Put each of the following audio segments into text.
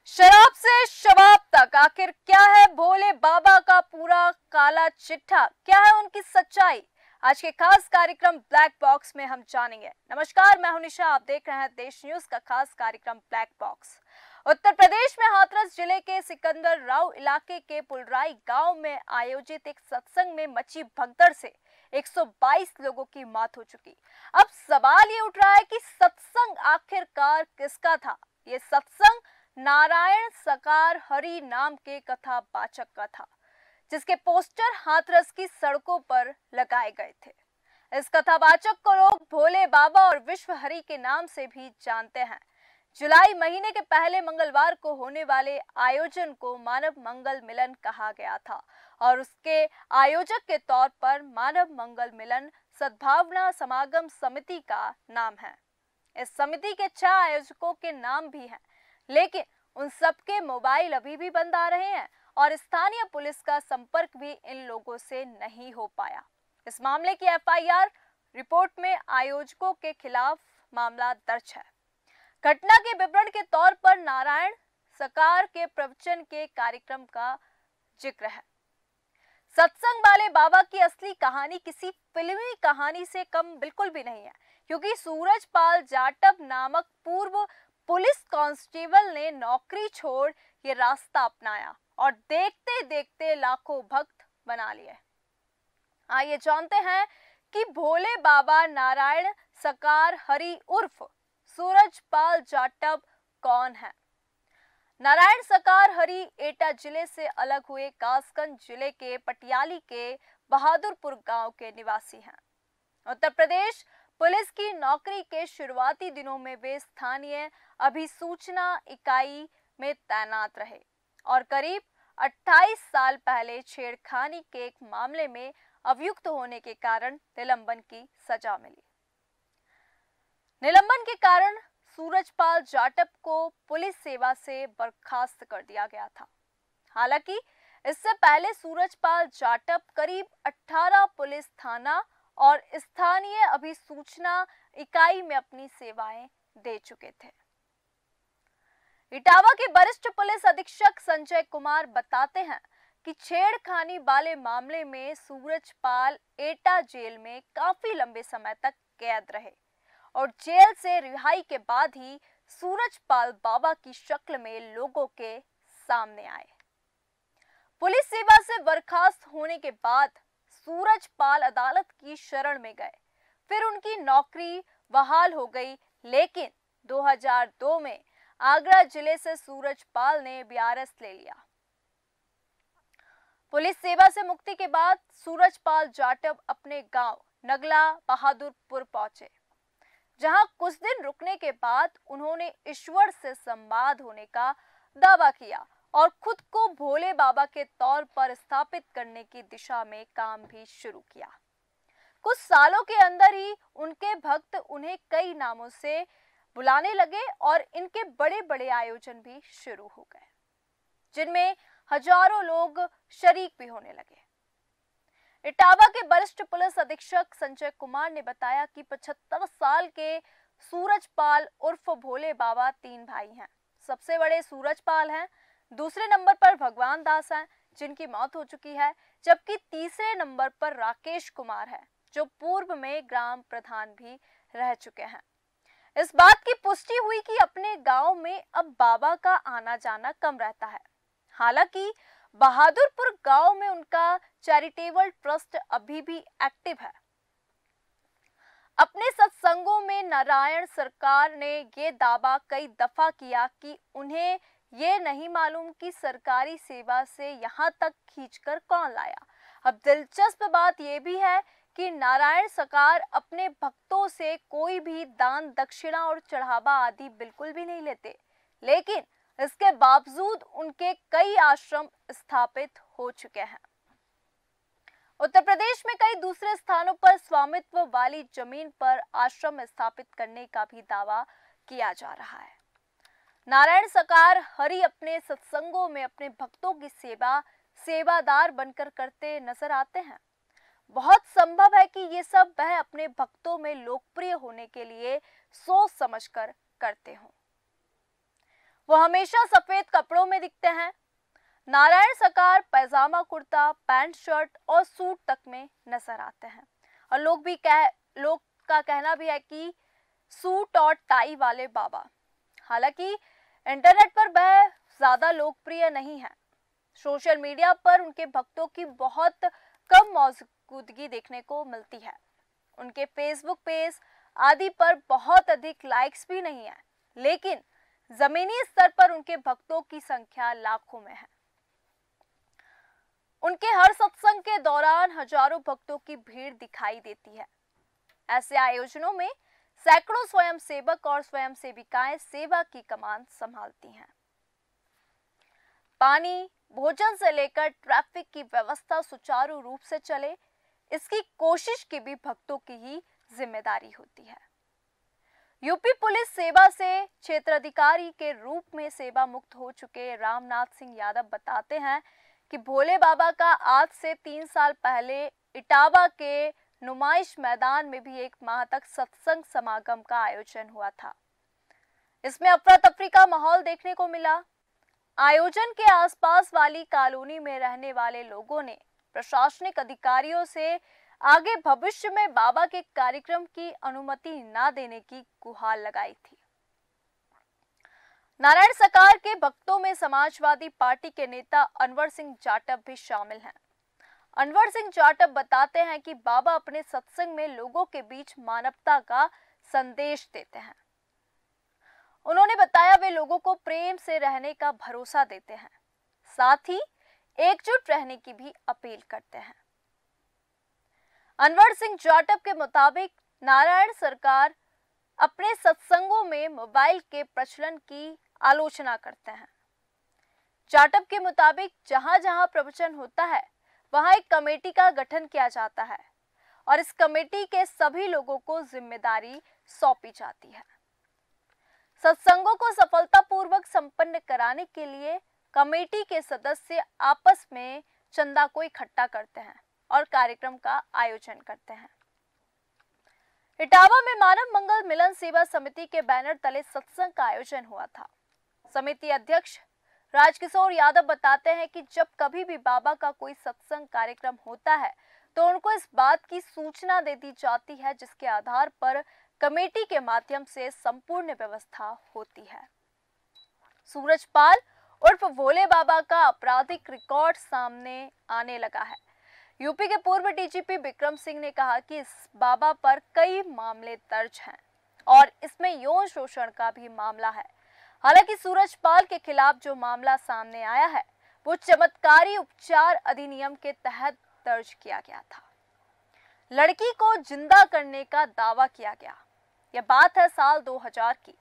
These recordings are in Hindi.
शराब से शबाब तक आखिर क्या है भोले बाबा का पूरा काला चिट्ठा, क्या है उनकी सच्चाई? आज के खास कार्यक्रम ब्लैक बॉक्स में हम जानेंगे। नमस्कार, मैं हूं निशा, आप देख रहे हैं देश न्यूज का खास कार्यक्रम ब्लैक बॉक्स। उत्तर प्रदेश में हाथरस जिले के सिकंदर राव इलाके के पुलराई गांव में आयोजित एक सत्संग में मची भगदड़ से 122 लोगों की मौत हो चुकी। अब सवाल ये उठ रहा है कि सत्संग आखिरकार किसका था? ये सत्संग नारायण सकार हरि नाम के कथावाचक का था, जिसके पोस्टर हाथरस की सड़कों पर लगाए गए थे। इस कथावाचक को लोग भोले बाबा और विश्व हरि के नाम से भी जानते हैं। जुलाई महीने के पहले मंगलवार को होने वाले आयोजन को मानव मंगल मिलन कहा गया था और उसके आयोजक के तौर पर मानव मंगल मिलन सद्भावना समागम समिति का नाम है। इस समिति के 6 आयोजकों के नाम भी हैं, लेकिन उन सबके मोबाइल अभी भी बंद आ रहे हैं और स्थानीय पुलिस का संपर्क भी इन लोगों से नहीं हो पाया। इस मामले की एफआईआर रिपोर्ट में आयोजकों के खिलाफ मामला दर्ज है। घटना के विवरण के तौर पर नारायण सकार के प्रवचन के कार्यक्रम का जिक्र है। सत्संग वाले बाबा की असली कहानी किसी फिल्मी कहानी से कम बिल्कुल भी नहीं है, क्योंकि सूरजपाल जाटव नामक पूर्व पुलिस कांस्टेबल ने नौकरी छोड़ ये रास्ता अपनाया और देखते देखते लाखों भक्त बना लिए। आइए जानते हैं कि भोले बाबा नारायण सकार हरि उर्फ सूरजपाल जाटव कौन है। नारायण सकार हरि एटा जिले से अलग हुए कासगंज जिले के पटियाली के बहादुरपुर गांव के निवासी हैं। उत्तर प्रदेश पुलिस की नौकरी के शुरुआती दिनों में वे स्थानीय अभिसूचना इकाई में तैनात रहे और करीब 28 साल पहले छेड़खानी के एक मामले में अभियुक्त होने के कारण निलंबन की सजा मिली। निलंबन के कारण सूरजपाल जाटव को पुलिस सेवा से बर्खास्त कर दिया गया था। हालांकि इससे पहले सूरजपाल जाटव करीब 18 पुलिस थाना और स्थानीय अभिसूचना इकाई में अपनी सेवाएं दे चुके थे। इटावा के वरिष्ठ पुलिस अधीक्षक संजय कुमार बताते हैं कि छेड़खानी वाले मामले में सूरजपाल एटा जेल में काफी लंबे समय तक कैद रहे और जेल से रिहाई के बाद ही सूरजपाल बाबा की शक्ल में लोगों के सामने आए। पुलिस सेवा से बर्खास्त होने के बाद सूरजपाल अदालत की शरण में गए, फिर उनकी नौकरी बहाल हो गई, लेकिन 2002 में आगरा जिले से सूरजपाल ने बीआरएस ले लिया। पुलिस सेवा से मुक्ति के बाद सूरजपाल जाटव अपने गांव नगला बहादुरपुर पहुंचे, जहां कुछ दिन रुकने के बाद उन्होंने ईश्वर से संवाद होने का दावा किया और खुद को भोले बाबा के तौर पर स्थापित करने की दिशा में काम भी शुरू किया। कुछ सालों के अंदर ही उनके भक्त उन्हें कई नामों से बुलाने लगे और इनके बड़े बड़े आयोजन भी शुरू हो गए, जिनमें हजारों लोग शरीक भी होने लगे। इटावा के वरिष्ठ पुलिस अधीक्षक संजय कुमार ने बताया कि 75 साल के सूरजपाल उर्फ भोले बाबा 3 भाई हैं। सबसे बड़े सूरजपाल हैं, दूसरे नंबर पर भगवान दास हैं, जिनकी मौत हो चुकी है, जबकि तीसरे नंबर पर राकेश कुमार है, जो पूर्व में ग्राम प्रधान भी रह चुके हैं। इस बात की पुष्टि हुई कि अपने गांव में अब बाबा का आना जाना कम रहता है। हालांकि बहादुरपुर गांव में उनका चैरिटेबल ट्रस्ट अभी भी एक्टिव है। अपने सत्संगों में नारायण सरकार ने ये दावा कई दफा किया कि उन्हें ये नहीं मालूम कि सरकारी सेवा से यहाँ तक खींचकर कौन लाया। अब दिलचस्प बात यह भी है कि नारायण सरकार अपने भक्तों से कोई भी दान दक्षिणा और चढ़ावा आदि बिल्कुल भी नहीं लेते, लेकिन इसके बावजूद उनके कई आश्रम स्थापित हो चुके हैं। उत्तर प्रदेश में कई दूसरे स्थानों पर स्वामित्व वाली जमीन पर आश्रम स्थापित करने का भी दावा किया जा रहा है। नारायण सकार हरि अपने सत्संगों में अपने भक्तों की सेवादार बनकर करते नजर आते हैं। बहुत संभव है कि ये सब वह अपने भक्तों में लोकप्रिय होने के लिए सोच समझकर करते हों। वो हमेशा सफेद कपड़ों में दिखते हैं। नारायण सरकार पैजामा कुर्ता, पैंट शर्ट और सूट तक में नजर आते हैं और लोग का कहना भी है कि सूट और टाई वाले बाबा। हालांकि इंटरनेट पर वह ज्यादा लोकप्रिय नहीं है। सोशल मीडिया पर उनके भक्तों की बहुत कम मौजूदगी देखने को मिलती है। उनके फेसबुक पेज आदि पर बहुत अधिक लाइक्स भी नहीं है, लेकिन जमीनी स्तर पर उनके भक्तों की संख्या लाखों में है। उनके हर सत्संग के दौरान हजारों भक्तों की भीड़ दिखाई देती है। ऐसे आयोजनों में सैकड़ों स्वयंसेवक और स्वयं सेविकाएं सेवा की कमान संभालती हैं। पानी, भोजन से लेकर ट्रैफिक की व्यवस्था सुचारू रूप से चले, इसकी कोशिश की भी भक्तों की ही जिम्मेदारी होती है। यूपी पुलिस सेवा से क्षेत्राधिकारी के रूप में सेवा मुक्त हो चुके रामनाथ सिंह यादव बताते हैं कि भोले बाबा का आज से 3 साल पहले इटावा के नुमाइश मैदान में भी 1 माह तक सत्संग समागम का आयोजन हुआ था। इसमें अफरा तफरी का माहौल देखने को मिला। आयोजन के आसपास वाली कॉलोनी में रहने वाले लोगों ने प्रशासनिक अधिकारियों से आगे भविष्य में बाबा के कार्यक्रम की अनुमति न देने की गुहार लगाई थी। नारायण सरकार के भक्तों में समाजवादी पार्टी के नेता अनवर सिंह जाटव भी शामिल हैं। अनवर सिंह जाटव बताते हैं कि बाबा अपने सत्संग में लोगों के बीच मानवता का संदेश देते हैं। उन्होंने बताया वे लोगों को प्रेम से रहने का भरोसा देते हैं, साथ ही एकजुट रहने की भी अपील करते हैं। अनवर सिंह जाटव के मुताबिक नारायण सरकार अपने सत्संगों में मोबाइल के प्रचलन की आलोचना करते हैं। जाटव के मुताबिक जहां जहां प्रवचन होता है वहां एक कमेटी का गठन किया जाता है और इस कमेटी के सभी लोगों को जिम्मेदारी सौंपी जाती है। सत्संगों को सफलतापूर्वक संपन्न कराने के लिए कमेटी के सदस्य आपस में चंदा को इकट्ठा करते हैं और कार्यक्रम का आयोजन करते हैं। इटावा में मानव मंगल मिलन सेवा समिति के बैनर तले सत्संग का आयोजन हुआ था। समिति अध्यक्ष राजकिशोर यादव बताते हैं कि जब कभी भी बाबा का कोई सत्संग कार्यक्रम होता है तो उनको इस बात की सूचना दे दी जाती है, जिसके आधार पर कमेटी के माध्यम से संपूर्ण व्यवस्था होती है। सूरजपाल उर्फ भोले बाबा का आपराधिक रिकॉर्ड सामने आने लगा है। यूपी के पूर्व डीजीपी विक्रम सिंह ने कहा कि इस बाबा पर कई मामले दर्ज हैं और इसमें यौन शोषण का भी मामला है। हालांकि सूरजपाल के खिलाफ जो मामला सामने आया है वो चमत्कारी उपचार अधिनियम के तहत दर्ज किया गया था। लड़की को जिंदा करने का दावा किया गया। यह बात है साल 2000 की।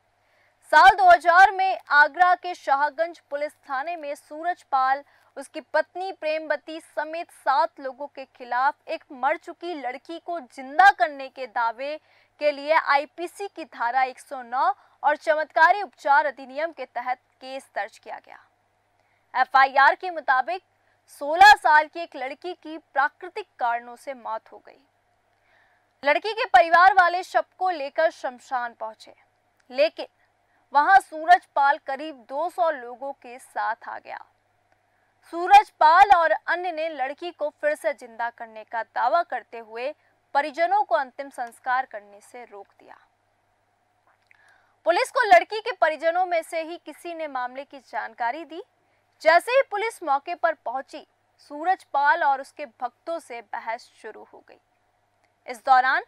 साल 2000 में आगरा के शाहगंज पुलिस थाने में सूरजपाल, उसकी पत्नी प्रेमवती समेत 7 लोगों के खिलाफ एक मर चुकी लड़की को जिंदा करने के दावे के लिए आईपीसी की धारा 109 और चमत्कारी उपचार अधिनियम के तहत केस दर्ज किया गया। एफआईआर के मुताबिक 16 साल की एक लड़की की प्राकृतिक कारणों से मौत हो गई। लड़की के परिवार वाले शव को लेकर शमशान पहुंचे, लेकिन वहां सूरजपाल करीब 200 लोगों के साथ आ गया। सूरजपाल और अन्य ने लड़की को फिर से जिंदा करने का दावा करते हुए परिजनों को अंतिम संस्कार करने से रोक दिया। पुलिस को लड़की के परिजनों में से ही किसी ने मामले की जानकारी दी। जैसे ही पुलिस मौके पर पहुंची, सूरजपाल और उसके भक्तों से बहस शुरू हो गई। इस दौरान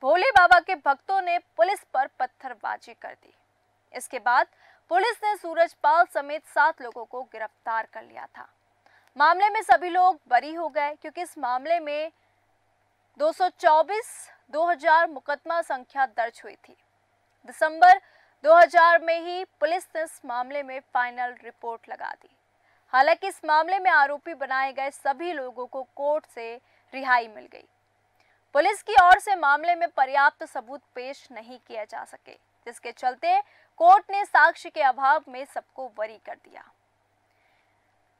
भोले बाबा के भक्तों ने पुलिस पर पत्थरबाजी कर दी। इसके बाद पुलिस ने सूरजपाल समेत 7 लोगों को गिरफ्तार कर लिया था। मामले में सभी लोग बरी हो गए क्योंकि इस मामले में 224/2000 मुकदमा संख्या दर्ज हुई थी। दिसंबर 2000 में ही पुलिस ने इस मामले में फाइनल रिपोर्ट लगा दी। हालांकि इस मामले में आरोपी बनाए गए सभी लोगों को कोर्ट से रिहाई मिल गई। पुलिस की ओर से मामले में पर्याप्त सबूत पेश नहीं किए जा सके, जिसके चलते कोर्ट ने साक्ष्य के अभाव में सबको बरी कर दिया।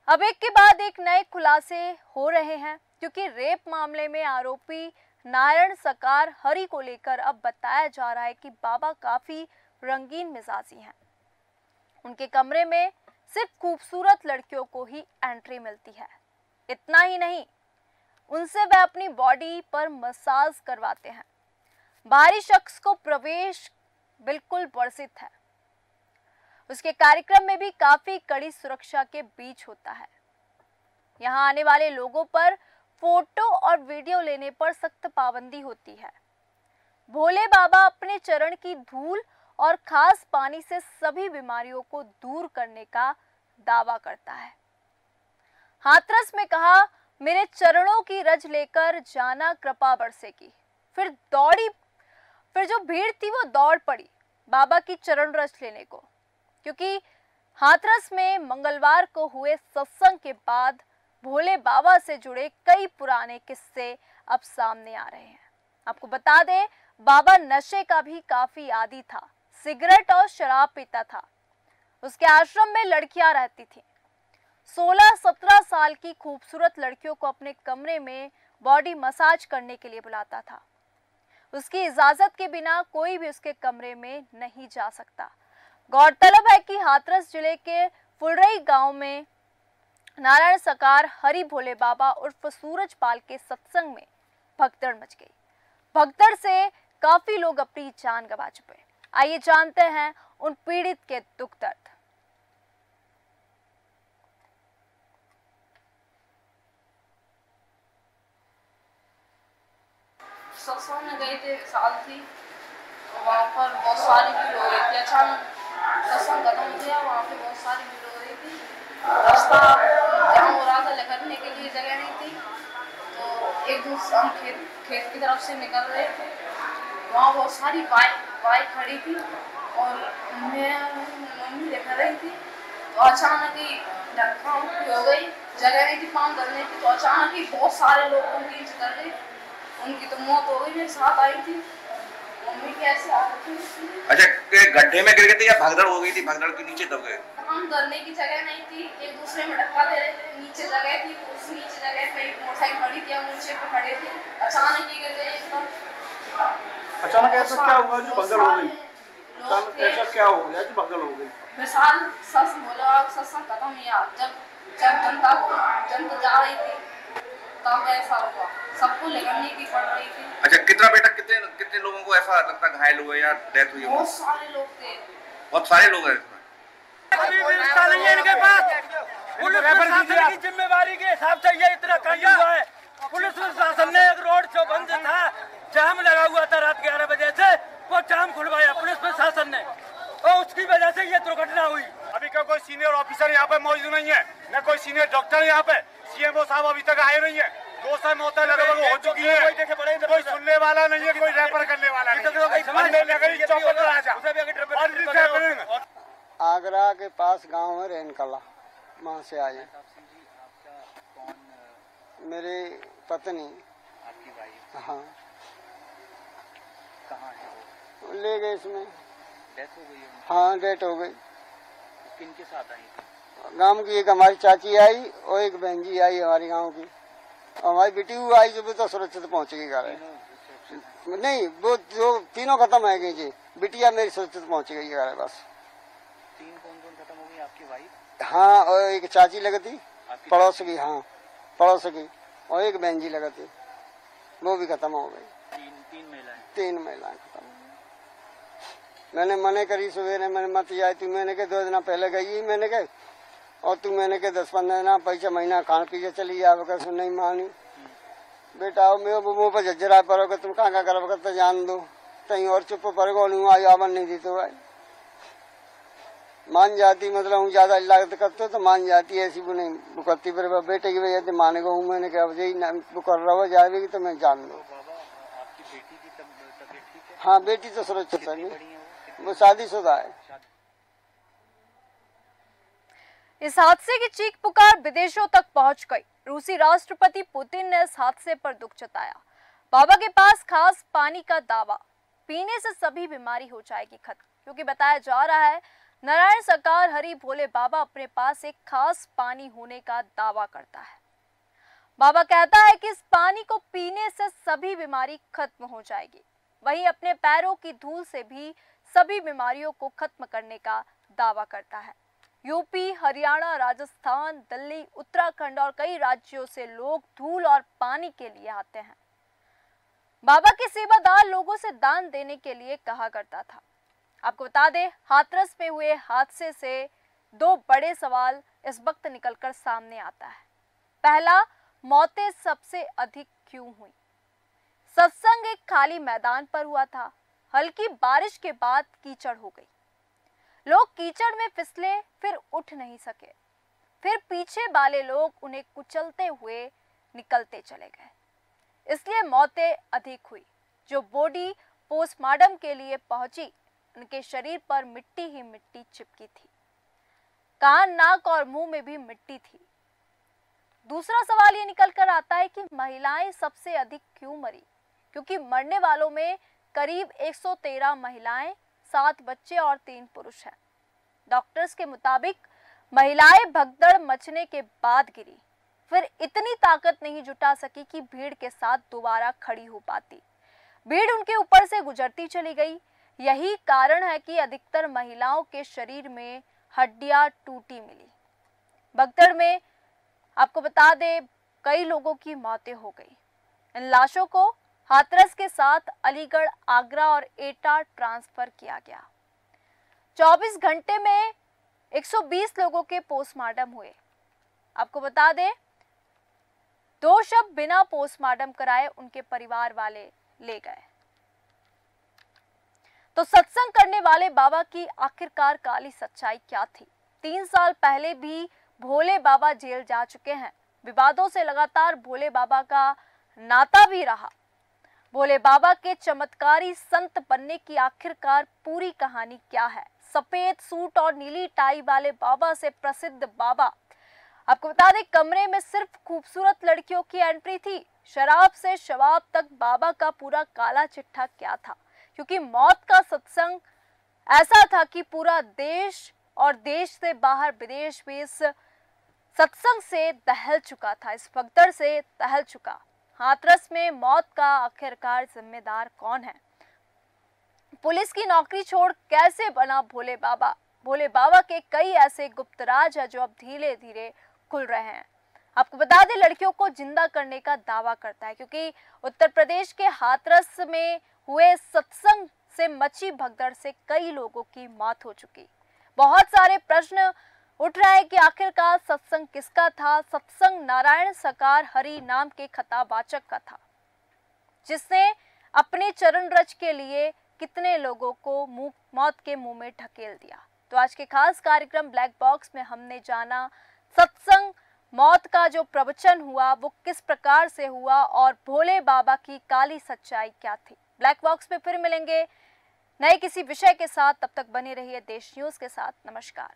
अब एक के बाद एक नए खुलासे हो रहे हैं, क्योंकि रेप मामले में आरोपी नारायण सरकार हरि को लेकर अब बताया जा रहा है कि बाबा काफी रंगीन मिजाजी हैं। उनके कमरे में सिर्फ खूबसूरत लड़कियों को ही एंट्री मिलती है। इतना ही नहीं, उनसे वह अपनी बॉडी पर मसाज करवाते हैं। बाहरी शख्स को प्रवेश बिल्कुल वर्जित है। उसके कार्यक्रम में भी काफी कड़ी सुरक्षा के बीच होता है। यहाँ आने वाले लोगों पर फोटो और वीडियो लेने पर सख्त पाबंदी होती है। भोले बाबा अपने चरण की धूल और खास पानी से सभी बीमारियों को दूर करने का दावा करता है। हाथरस में कहा, मेरे चरणों की रज लेकर जाना कृपा बरसेगी। फिर जो भीड़ थी वो दौड़ पड़ी बाबा की चरण रज लेने को, क्योंकि हाथरस में मंगलवार को हुए सत्संग के बाद भोले बाबा से जुड़े कई पुराने किस्से अब सामने आ रहे हैं। आपको बता दें, बाबा नशे का भी काफी आदी था, सिगरेट और शराब पीता था। उसके आश्रम में लड़कियां रहती थीं। 16-17 साल की खूबसूरत लड़कियों को अपने कमरे में बॉडी मसाज करने के लिए बुलाता था। उसकी इजाजत के बिना कोई भी उसके कमरे में नहीं जा सकता। गौरतलब है कि हाथरस जिले के फुलरई गांव में नारायण सकार हरि भोले बाबा उर्फ सूरजपाल के सत्संग में भगदड़ मच गई। भगदड़ से काफी लोग अपनी जान गंवा चुके। आइए जानते हैं उन पीड़ित के दुख दर्द। सत्संग में गए थे, साल थी, वहाँ पर बहुत सारी भीड़ हो रही थी। अचानक सत्संग खत्म हो गया, वहाँ पे बहुत सारी भीड़ हो रही थी। रास्ता जाम हो रहा था, निकलने के लिए जगह नहीं थी। तो एक दूसरे हम खेत की तरफ से निकल रहे थे, वहाँ बहुत सारी बाइक खड़ी थी और मम्मी देख रही थी। तो अचानक ही धक्का हो गई, जगह नहीं थी पाँव धरने की। तो अचानक ही बहुत सारे लोग उनकी कर गए, उनकी तो मौत हो गई। मेरे साथ आई थी, मम्मी कैसे आ रही थी। अच्छा, गड्ढे में गिर गए थे या भगदड़ हो गई थी? भगदड़ के नीचे दब गए? हम धरने की जगह नहीं थी, एक दूसरे में धक्का दे रहे थे। नीचे जगह थी, उस नीचे जगह पे मोटरसाइकिल खड़ी थी, हम नीचे पे खड़े थे। अचानक ही गिर गए एकदम। अचानक ऐसा क्या हुआ जो भगदड़ हो गई? ऐसा क्या हो गया जो भगदड़ हो गई? मिसाल सच बोला, सत्संग खत्म हुआ, जब जनता जा रही थी तब ऐसा हुआ। सबको निकलने की पड़ रही थी। अच्छा, कितना बेटा कितने लोगों को ऐसा लगता घायल हुए या डेथ हुई? बहुत सारे लोग थे, बहुत सारे लोग हैं इसमें। अभी व्यवस्था नहीं है इनके पास। पुलिस प्रशासन की जिम्मेवारी के हिसाब से ये इतना कांड हुआ है। पुलिस प्रशासन ने एक रोड जो बंद था, जाम लगा हुआ था रात 11 बजे से, वो जाम खुलवाया पुलिस प्रशासन ने और उसकी वजह से ये दुर्घटना हुई। अभी का कोई सीनियर ऑफिसर यहाँ पे मौजूद नहीं है, न कोई सीनियर डॉक्टर यहाँ पे। सीएमओ साहब अभी तक आए नहीं है। 2 साल मौतें लगभग हो चुकी है, कोई सुनने वाला नहीं है, कोई रेफर करने वाला नहीं है। आगरा के पास गांव है रेनकला, वहाँ से आए। मेरी पत्नी। आपकी वाइफ? हाँ। कहाँ है वो? ले गए इसमें। डेथ हो गई है? हाँ, डेथ हो गई। किनके साथ आई थी? गांव की एक हमारी चाची आई और एक बहन जी आई हमारे गांव की। हमारी बेटी हुई आई जो तो सुरक्षित पहुंच गई घर। नहीं, वो जो तीनों खत्म है गई जी। बिटिया मेरी सुरक्षित पहुंच गई घर बस। 3 कौन खत्म हो गई? आपकी वाइफ? हाँ, और एक चाची लगती पड़ोस की। हाँ, पड़ोस की। और एक बहन जी लगती, वो भी खत्म हो गई। 3 महिलाएं खत्म। मैंने मने करी सवेरे, मैंने मत जाए तू। मैंने के 2 दिन पहले गई मैंने के, और तू मैंने के 10-15 दिन पैसा महीना खान पी के चली जाओगे। सुन नहीं मानी बेटा, मेरे मुँह पर झज्जरा पड़ोगे, तुम कहाँ करोगे तो जान दो कहीं और चुप पड़ोगे। नहीं आई आवन नहीं दी तो भाई मान जाती, मतलब हूँ ज्यादा लागत करते तो मान जाती। ऐसी वो नहीं करती, पर बेटे की वजह से मान गो हूँ। मैंने कहा यही वो कर रहा हो जाएगी तो मैं जान दो। आपकी बेटी की तबीयत ठीक है? हाँ, बेटी तो सुरक्षित है, वो शादीशुदा है। इस हादसे की चीख पुकार विदेशों तक पहुंच गई। रूसी राष्ट्रपति पुतिन ने इस हादसे पर दुख जताया। बाबा के पास खास पानी का दावा, पीने से सभी बीमारी हो जाएगी खत्म, क्योंकि बताया जा रहा है नारायण सकार हरि भोले बाबा अपने पास एक खास पानी होने का दावा करता है। बाबा कहता है कि इस पानी को पीने से सभी बीमारी खत्म हो जाएगी। वहीं अपने पैरों की धूल से भी सभी बीमारियों को खत्म करने का दावा करता है। यूपी, हरियाणा, राजस्थान, दिल्ली, उत्तराखंड और कई राज्यों से लोग धूल और पानी के लिए आते हैं। बाबा के सेवादार लोगों से दान देने के लिए कहा करता था। आपको बता दें, हाथरस में हुए हादसे से दो बड़े सवाल इस वक्त निकलकर सामने आता है। पहला, मौतें सबसे अधिक क्यों हुई? सत्संग एक खाली मैदान पर हुआ था। हल्की बारिश के बाद कीचड़ हो गई। लोग कीचड़ में फिसले, फिर उठ नहीं सके। फिर पीछे वाले लोग उन्हें कुचलते हुए निकलते चले गए, इसलिए मौतें अधिक हुई। जो बॉडी पोस्टमार्टम के लिए पहुंची, उनके शरीर पर मिट्टी ही मिट्टी चिपकी थी। कान, नाक और मुंह में भी मिट्टी थी। दूसरा सवाल ये निकल कर आता है कि महिलाएं सबसे अधिक क्यों मरी? क्योंकि मरने वालों में करीब 113 महिलाएं, 7 बच्चे और 3 पुरुष हैं। डॉक्टर्स के मुताबिक महिलाएं भगदड़ मचने के बाद गिरी, फिर इतनी ताकत नहीं जुटा सकी कि भीड़ के साथ दोबारा खड़ी हो पाती। भीड़ उनके ऊपर से गुजरती चली गई। यही कारण है कि अधिकतर महिलाओं के शरीर में हड्डियां टूटी मिली। भगदड़ में आपको बता दें, कई लोगों की मौतें हो गई। इन लाशों को हाथरस के साथ अलीगढ़, आगरा और एटा ट्रांसफर किया गया। 24 घंटे में 120 लोगों के पोस्टमार्टम हुए। आपको बता दें, 2 शव बिना पोस्टमार्टम कराए उनके परिवार वाले ले गए। तो सत्संग करने वाले बाबा की आखिरकार काली सच्चाई क्या थी? 3 साल पहले भी भोले बाबा जेल जा चुके हैं। विवादों से लगातार भोले बाबा का नाता भी रहा। भोले बाबा के चमत्कारी संत बनने की आखिरकार पूरी कहानी क्या है? सफेद सूट और नीली टाई वाले बाबा से प्रसिद्ध बाबा, आपको बता दें, कमरे में सिर्फ खूबसूरत लड़कियों की एंट्री थी। शराब से शबाब तक बाबा का पूरा काला चिट्ठा क्या था? क्योंकि मौत का सत्संग ऐसा था कि पूरा देश और देश से बाहर विदेश भी इस सत्संग से दहल चुका था, इस भगदड़ से दहल चुका। हाथरस में मौत का आखिरकार जिम्मेदार कौन है? पुलिस की नौकरी छोड़ कैसे बना भोले बाबा? भोले बाबा के कई ऐसे गुप्त राज है जो अब धीरे धीरे खुल रहे हैं। आपको बता दें, लड़कियों को जिंदा करने का दावा करता है, क्योंकि उत्तर प्रदेश के हाथरस में हुए सत्संग से मची भगदड़ से कई लोगों की मौत हो चुकी। बहुत सारे प्रश्न उठ रहा है कि आखिरकार सत्संग किसका था? सत्संग नारायण सकार हरि नाम के खतावाचक का था, जिसने अपने चरण रज के लिए कितने लोगों को मौत के मुंह में ढकेल दिया। तो आज के खास कार्यक्रम ब्लैक बॉक्स में हमने जाना सत्संग मौत का जो प्रवचन हुआ वो किस प्रकार से हुआ और भोले बाबा की काली सच्चाई क्या थी। ब्लैक बॉक्स में फिर मिलेंगे नए किसी विषय के साथ, तब तक बने रहिए देश न्यूज के साथ। नमस्कार।